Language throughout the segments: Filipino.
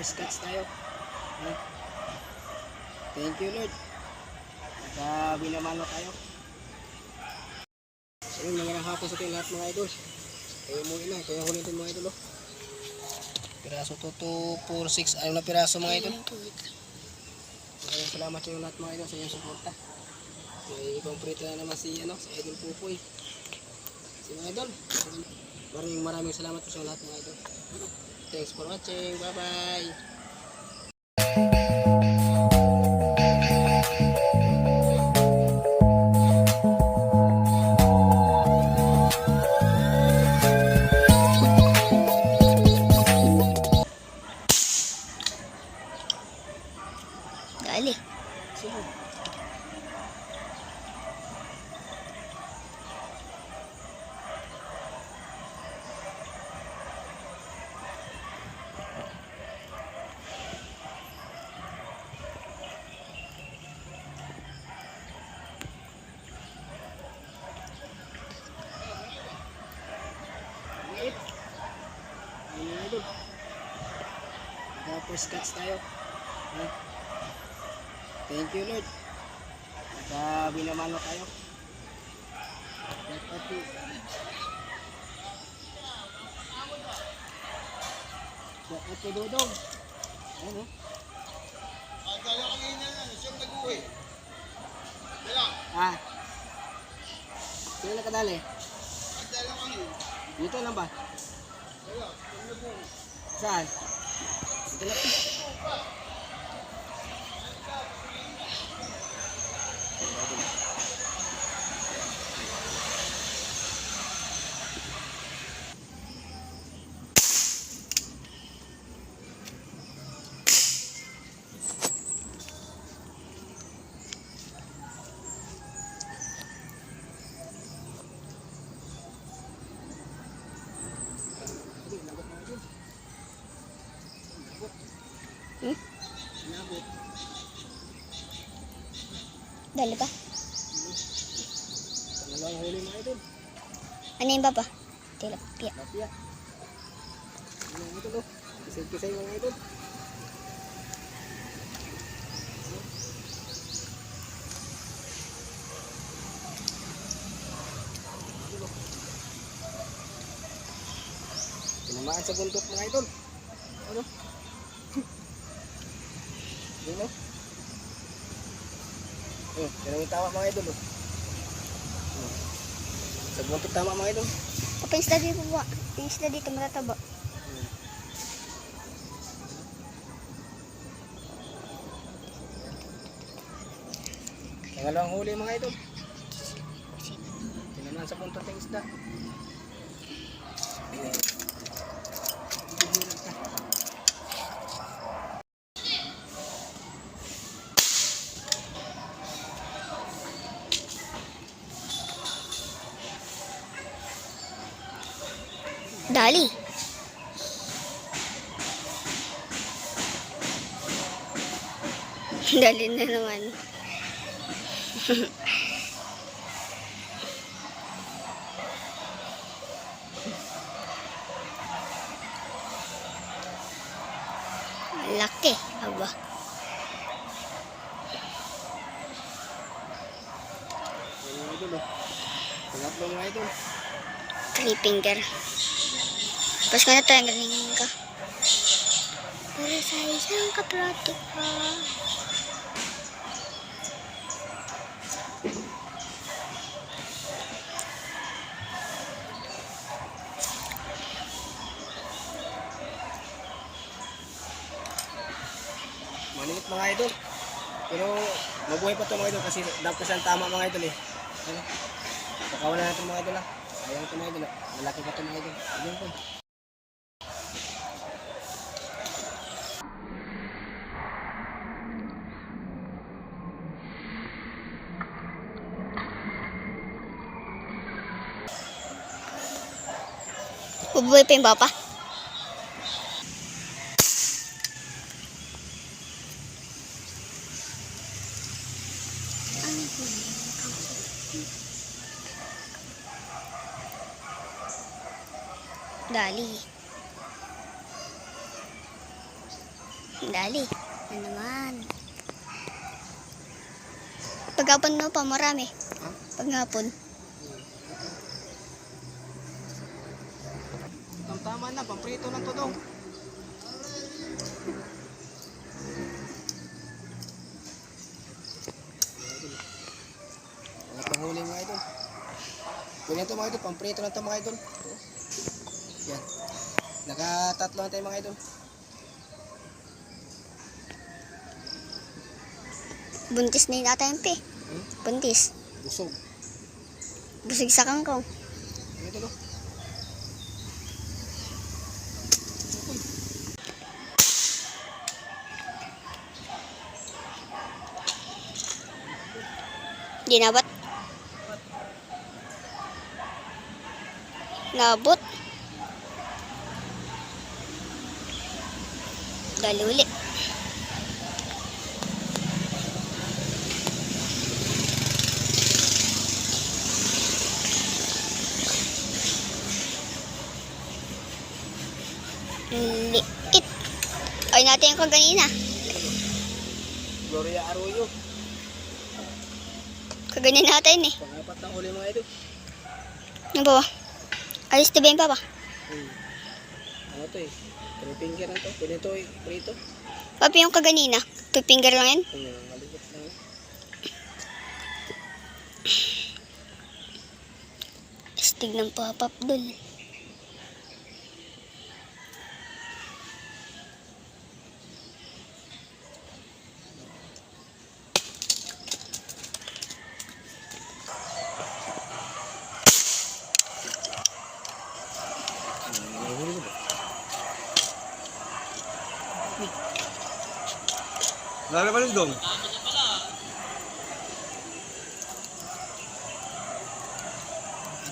Butterscotch tayo. Thank you Lord. Binamano tayo. So yun, magandang hapon sa ating lahat mga idol. Kayo mo ina, kaya hulitin mga idol. Piraso to 2, 4, 6, ayun na piraso mga idol. Maraming salamat sa inyo lahat mga idol sa inyong suporta. May ibang prito na naman si Idol Pupoy. Si mga idol. Maraming salamat po sa lahat mga idol. Thanks for watching. Bye bye. Dali. Butterscotch tayo. Thank you Lord. Binamano tayo. Bakit kay Dodong? Ano? Dala kanina na, siyang nag-uwi. Dala. Sino nakadali? Dala kanina. Dito lang ba? Dala, siyang nag-uwi. Saan? Dito lang. Nabot. Dali pa. Pangalawang huli mga idol. Ano yung baba? Tilapia. Lapia. Ano yung idol oh. Kisay mga idol. Tinamaan sa buntot mga idol. Ano? Yun o. Yan ang tawa mga idol o. Sa buntot tama mga idol. Kapag isda dito po. Yung isda dito matataba. Pangalawang huli mga idol. Tinamaan sa buntot ng isda. Dali. Dali na naman. Laki. Aba. Mga idol o. Pangatlo mga idol. 3 finger. Tapos ka na tayo, galing ka. Para sa isang kaprote ka. Maliit mga idol. Pero mabuhay pa ito mga idol kasi dapat ang tama mga idol eh. Ano? Pakawalan natin mga idol ah. Ayaw ito mga idol ah. Malaki pa ito mga idol. Ayun po. Bubuhay pa yung bapa. Dali. Dali. Ano naman. Paghapon no pa, marami. Ha? Paghapon. Tama na, pamprito lang to dong. Wala pang huli mga idol. Ganyan to mga idol, pamprito lang to mga idol. Yan. Nakatatlo na tayo mga idol. Buntis na yun ata yung pe. Buntis. Busog. Busig sa kangkong. Ganyan to no. Di nabot. Nabot. Dali uli. Liit. Ay natin yung kaganina. Gloria Arroyo. Kaganina natin eh. Pang-apat na huli mga idol. Ano ba? Alis na ba yung papa? Ano to eh? 3 finger lang to. Pwede to eh. Prito. Papi yung kaganina. 2 finger lang yan. Maliit lang. Astig ng papap dul. Lalaban dong. Ito,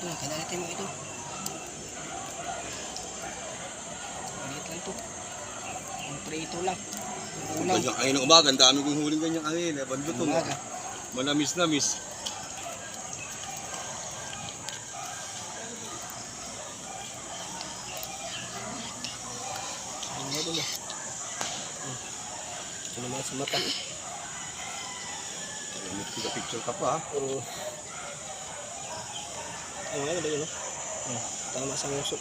kailangan natin mo ito. Maliit lang to. Ang prito lang. Ang ulam. Ganyan kayo ng umaga, ang dami kong huling ganyan kanin. Bando to. Umaga. Manamis-namis. Ano nga doon ba? Ito naman sa mata. Picture ka pa ha. Oo. Ano nga ba yun no? Tama sa nguso.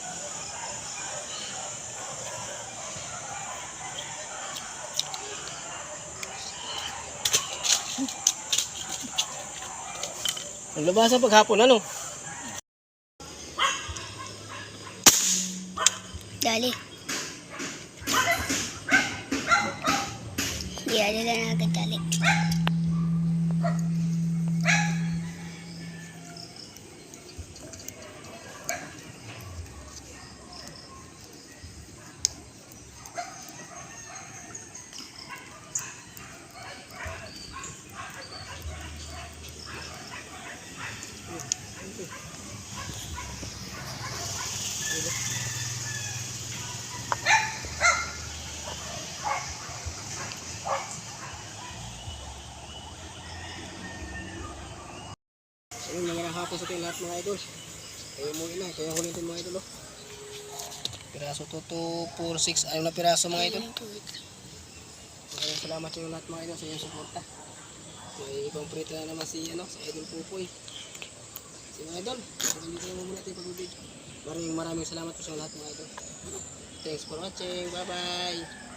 Ang labasan paghapon ano? Dali. Dali lang agad dali. So yun, nangyarang hapon sa ating lahat mga idol. Kaya umuwi na, kaya huli din mga idol oh. Piraso to 2, 4, 6, 6 na piraso mga idol. Maraming salamat sa inyo lahat mga idol sa inyong suporta. May ibang prito na naman si Idol Pupoy. Si mga idol, dito na muna natin pag-video. Maraming salamat po sa lahat mga idol. Thanks for watching, bye bye.